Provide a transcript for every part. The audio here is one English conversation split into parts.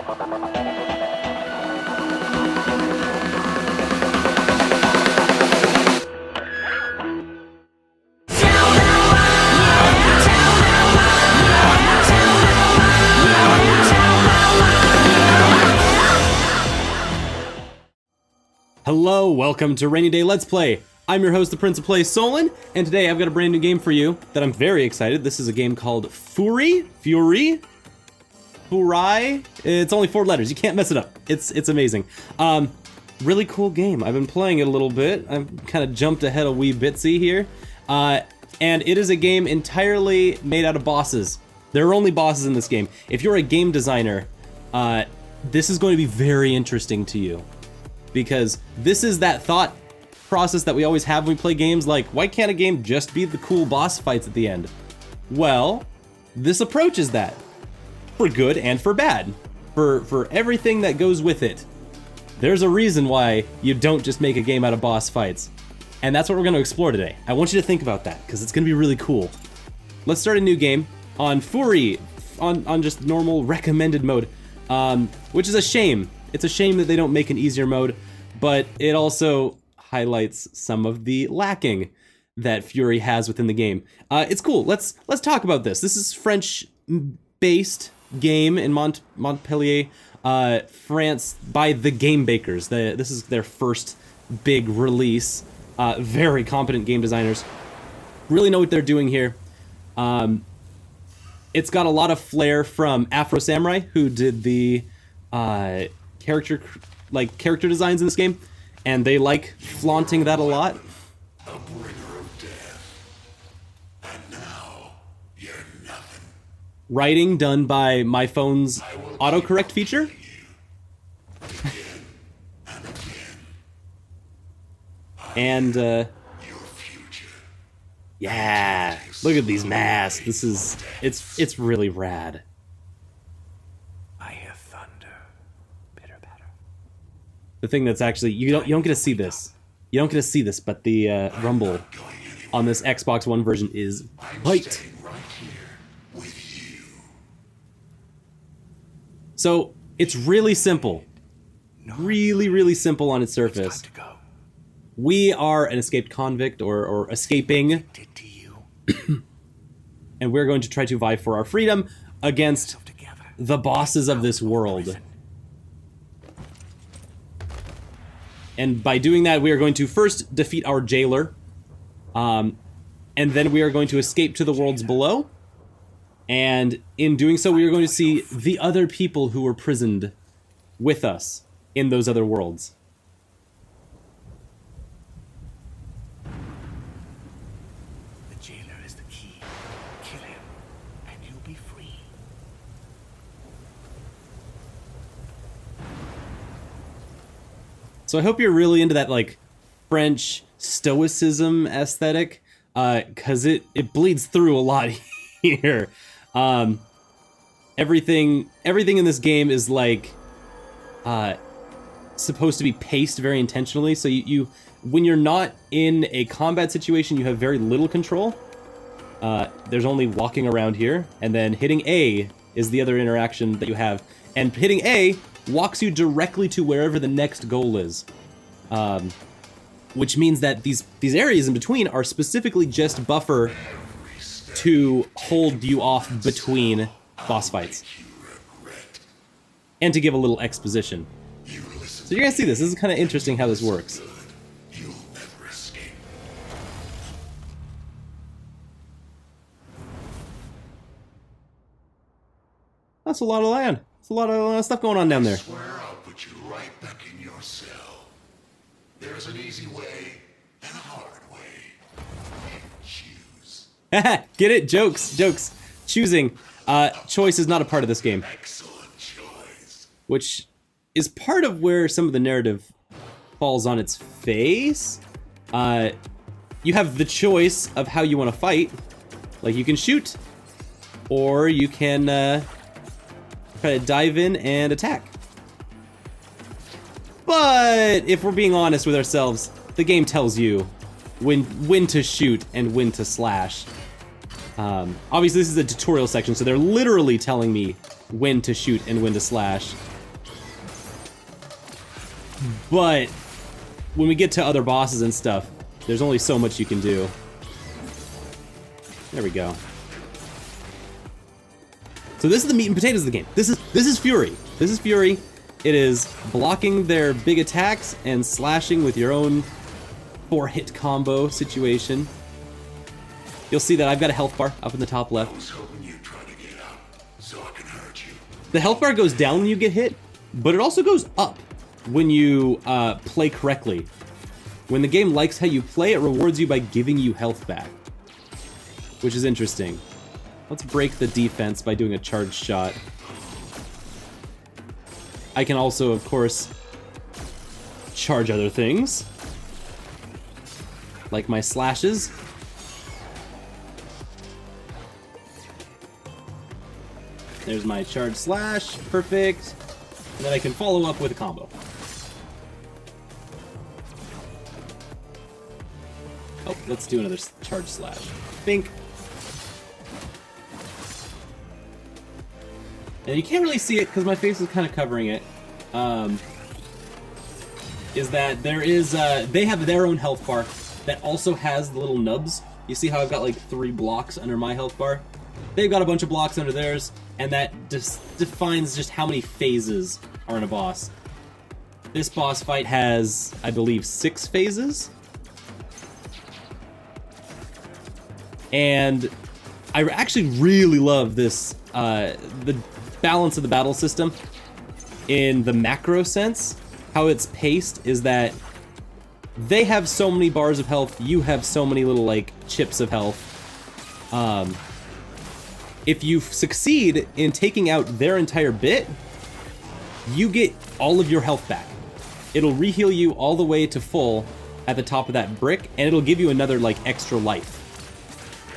Hello, welcome to Rainy Day Let's Play. I'm your host, the Prince of Play, Solon, and today I've got a brand new game for you that I'm very excited. This is a game called Furi? It's only 4 letters, you can't mess it up. It's amazing. Really cool game. I've been playing it a little bit. I've kind of jumped ahead a wee bitsy here. And it is a game entirely made out of bosses. There are only bosses in this game. If you're a game designer, this is going to be very interesting to you. Because this is that thought process that we always have when we play games, like, why can't a game just be the cool boss fights at the end? Well, this approaches that. For good and for bad. For everything that goes with it. There's a reason why you don't just make a game out of boss fights. And that's what we're going to explore today. I want you to think about that, because it's going to be really cool. Let's start a new game on Furi, on just normal recommended mode, which is a shame. It's a shame that they don't make an easier mode, but it also highlights some of the lacking that Furi has within the game. It's cool. Let's talk about this. This is French-based game in Montpellier, France, by the Game Bakers. This is their first big release. Very competent game designers. Really know what they're doing here. It's got a lot of flair from Afro Samurai, who did the character designs in this game, and they like flaunting that a lot. A bringer of death. And now you're nothing. Writing done by my phone's autocorrect feature. And your future. Yeah, look at these masks. This is it's really rad. The thing that's actually, you don't get to see this. You don't get to see this, but the rumble on this Xbox One version is white. So it's really simple. Really simple on its surface. We are an escaped convict or escaping. And we're going to try to vie for our freedom against the bosses of this world. And by doing that, we are going to first defeat our jailer, and then we are going to escape to the worlds below. And in doing so, we are going to see the other people who were prisoned with us in those other worlds. The jailer is the key. Kill him, and you'll be free. So I hope you're really into that, like, French stoicism aesthetic, because it bleeds through a lot here. Everything in this game is, like, supposed to be paced very intentionally, so you when you're not in a combat situation, you have very little control. There's only walking around here, and then hitting A is the other interaction that you have. And hitting A walks you directly to wherever the next goal is. Which means that these areas in between are specifically just buffer to hold you off between boss fights. And to give a little exposition. So you're gonna see this. This is kind of interesting how this works. That's a lot of land. There's a lot of stuff going on down there. I swear I'll put you right back in your cell. There's an easy way and a hard way. Choose. Get it? Jokes. Choosing. Choice is not a part of this game. Excellent choice. Which is part of where some of the narrative falls on its face. You have the choice of how you want to fight. Like, you can shoot, or you can try to dive in and attack. But if we're being honest with ourselves, the game tells you when to shoot and when to slash. Obviously, this is a tutorial section, so they're literally telling me when to shoot and when to slash. But when we get to other bosses and stuff, there's only so much you can do. There we go. So this is the meat and potatoes of the game. This is Furi. This is Furi. It is blocking their big attacks and slashing with your own 4-hit combo situation. You'll see that I've got a health bar up in the top left. I was hoping you'd try to get up so I can hurt you. The health bar goes down when you get hit, but it also goes up when you play correctly. When the game likes how you play, it rewards you by giving you health back, which is interesting. Let's break the defense by doing a charged shot. I can also, of course, charge other things, like my slashes. There's my charge slash, perfect. And then I can follow up with a combo. Oh, let's do another charge slash. Bink. And you can't really see it because my face is kind of covering it. Is that there is, they have their own health bar that also has the little nubs. You see how I've got like 3 blocks under my health bar? They've got a bunch of blocks under theirs, and that defines just how many phases are in a boss. This boss fight has, I believe, 6 phases. And I actually really love this, the balance of the battle system in the macro sense. How it's paced is that they have so many bars of health, you have so many little like chips of health. If you succeed in taking out their entire bit, you get all of your health back. It'll re-heal you all the way to full at the top of that brick, and it'll give you another like extra life.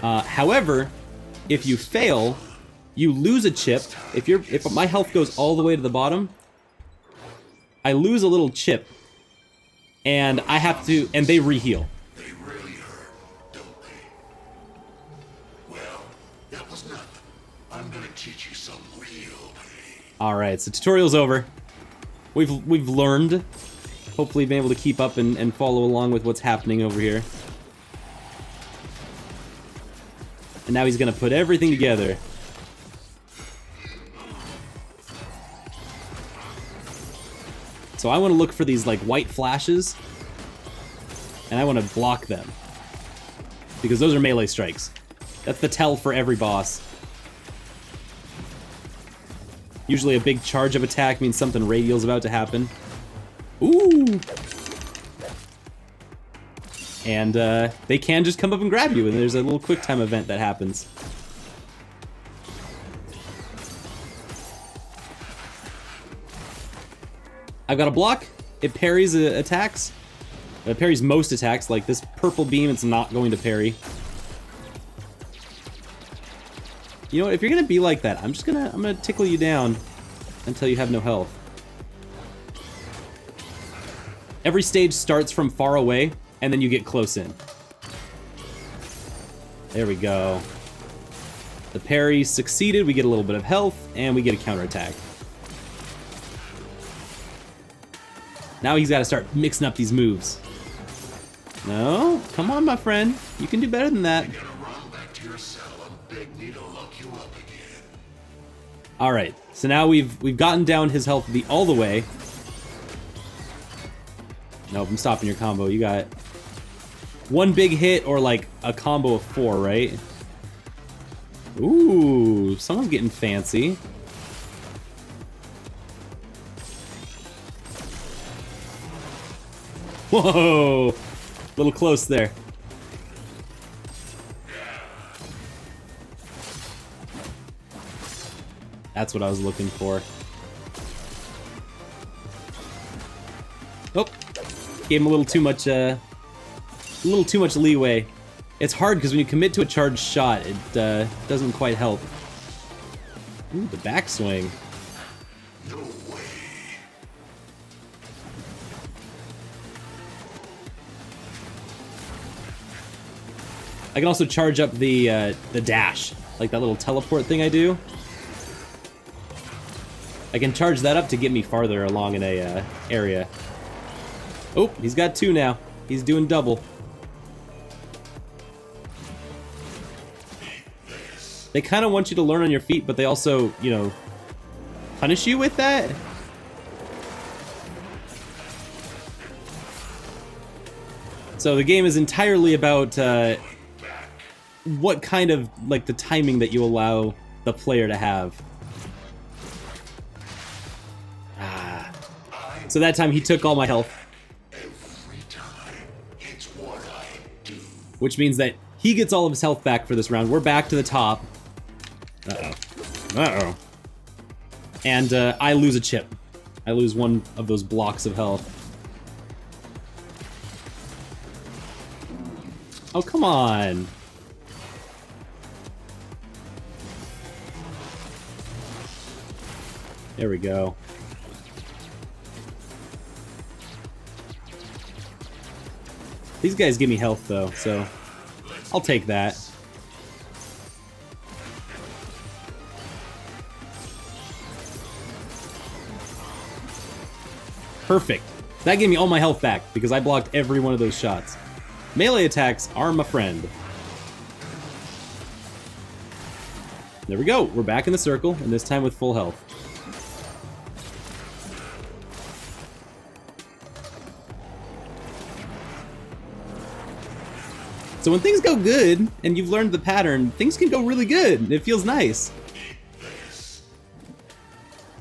However, if you fail, you lose a chip. If my health goes all the way to the bottom, I lose a little chip, and I have to, and they re-heal. They really hurt, don't they? Well, that was nothing. I'm gonna teach you some real pain. All right, so tutorial's over. We've learned. Hopefully, been able to keep up and follow along with what's happening over here. And now he's gonna put everything together. So I want to look for these like white flashes, and I want to block them, because those are melee strikes. That's the tell for every boss. Usually a big charge of attack means something radial's about to happen. Ooh! And they can just come up and grab you, and there's a little quick time event that happens. I've got a block. It parries attacks. It parries most attacks. Like this purple beam, it's not going to parry. You know what? If you're gonna be like that, I'm gonna tickle you down until you have no health. Every stage starts from far away, and then you get close in. There we go. The parry succeeded. We get a little bit of health, and we get a counterattack. Now he's got to start mixing up these moves. No? Come on, my friend. You can do better than that. You're gonna run back to your cell and beg me to look you up again. All right. So now we've gotten down his health all the way. Nope, I'm stopping your combo. You got one big hit or like a combo of 4, right? Ooh, someone's getting fancy. Whoa! A little close there. That's what I was looking for. Oh, gave him a little too much leeway. It's hard because when you commit to a charged shot, it doesn't quite help. Ooh, the backswing. No way. I can also charge up the dash, like that little teleport thing I do. I can charge that up to get me farther along in a area. Oh, he's got 2 now. He's doing double. They kind of want you to learn on your feet, but they also, you know, punish you with that. So the game is entirely about what kind of, like, the timing that you allow the player to have. Ah. So that time he took all my health. Every time, it's what I do. Which means that he gets all of his health back for this round. We're back to the top. Uh-oh. Uh-oh. And I lose a chip. I lose one of those blocks of health. Oh, come on. There we go. These guys give me health, though, so I'll take that. Perfect. That gave me all my health back, because I blocked every one of those shots. Melee attacks are my friend. There we go. We're back in the circle, and this time with full health. So when things go good, and you've learned the pattern, things can go really good, and it feels nice.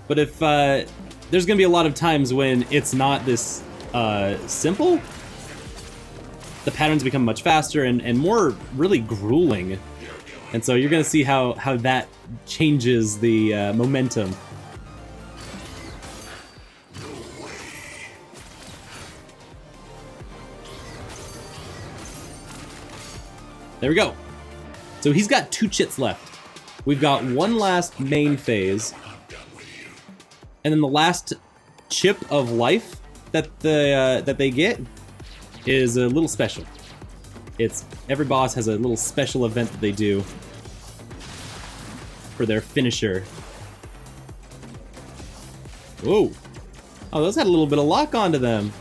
But if, there's gonna be a lot of times when it's not this, simple, the patterns become much faster and more really grueling. And so you're gonna see how that changes the, momentum. There we go. So he's got 2 chits left. We've got one last main phase. And then the last chip of life that they get is a little special. It's every boss has a little special event that they do for their finisher. Whoa. Oh, those had a little bit of lock onto them.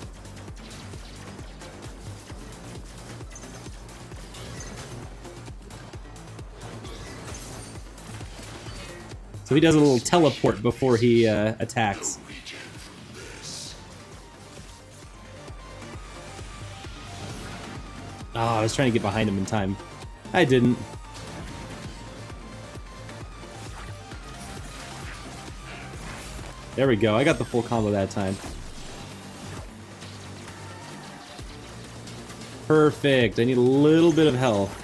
So he does a little teleport before he attacks. Oh, I was trying to get behind him in time. I didn't. There we go. I got the full combo that time. Perfect. I need a little bit of health.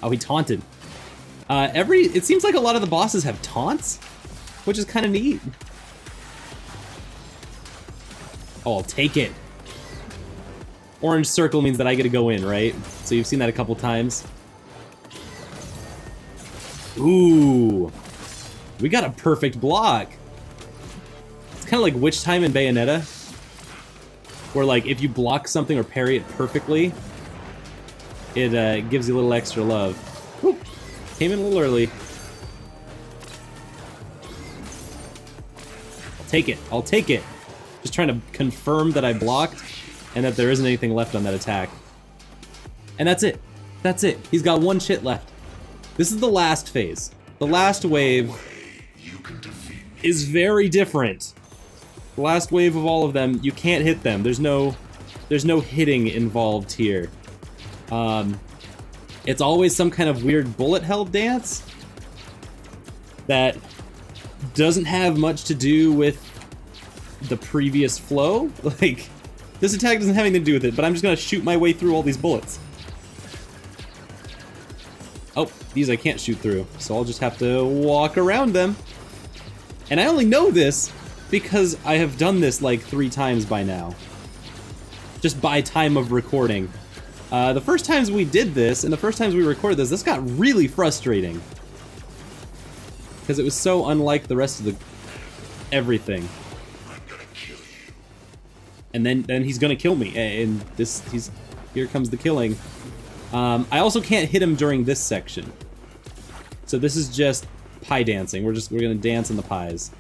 Oh, he taunted. It seems like a lot of the bosses have taunts, which is kind of neat. Oh, I'll take it. Orange circle means that I get to go in, right? So you've seen that a couple times. Ooh. We got a perfect block. It's kind of like Witch Time in Bayonetta, where like if you block something or parry it perfectly, it gives you a little extra love. Woo. Came in a little early. I'll take it. I'll take it. Just trying to confirm that I blocked and that there isn't anything left on that attack. And that's it. That's it. He's got 1 chit left. This is the last phase. The last wave is very different. The last wave of all of them, you can't hit them. There's no hitting involved here. It's always some kind of weird bullet hell dance that doesn't have much to do with the previous flow. Like, this attack doesn't have anything to do with it, but I'm just gonna shoot my way through all these bullets. Oh, these I can't shoot through, so I'll just have to walk around them. And I only know this because I have done this like 3 times by now. Just by time of recording. The first times we did this, and the first times we recorded this got really frustrating. Because it was so unlike the rest of the everything. And then he's gonna kill me, and here comes the killing. I also can't hit him during this section. So this is just pie dancing. We're gonna dance in the pies.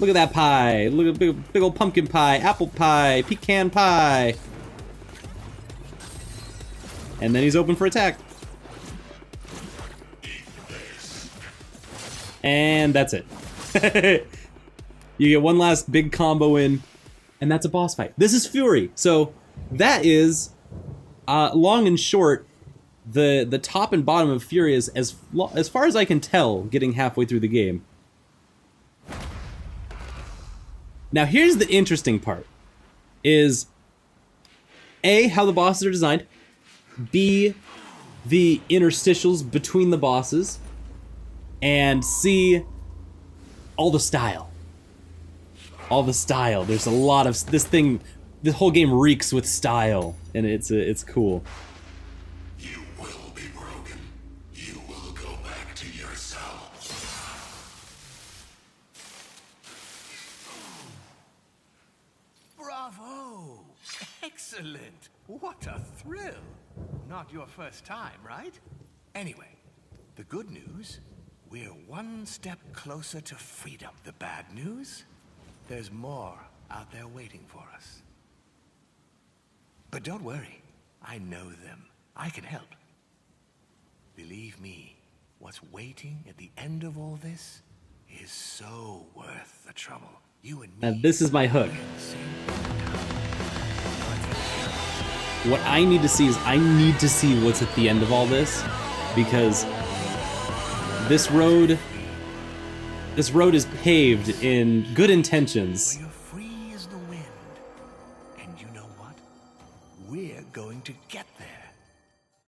Look at that pie. Look at big old pumpkin pie, apple pie, pecan pie. And then he's open for attack. And that's it. You get one last big combo in, and that's a boss fight. This is Furi. So that is, long and short, the top and bottom of Furi is, as far as I can tell, getting halfway through the game. Now here's the interesting part, is A, how the bosses are designed, B, the interstitials between the bosses, and C, all the style. All the style. There's a lot of this whole game reeks with style, and it's cool. You will be broken. You will go back to your cell. Bravo! Excellent! What a thrill! Not your first time, right? Anyway, the good news, we're one step closer to freedom. The bad news, there's more out there waiting for us. But don't worry, I know them. I can help. Believe me, what's waiting at the end of all this is so worth the trouble. You and me. Now this is my hook. What I need to see is I need to see what's at the end of all this, because this road is paved in good intentions,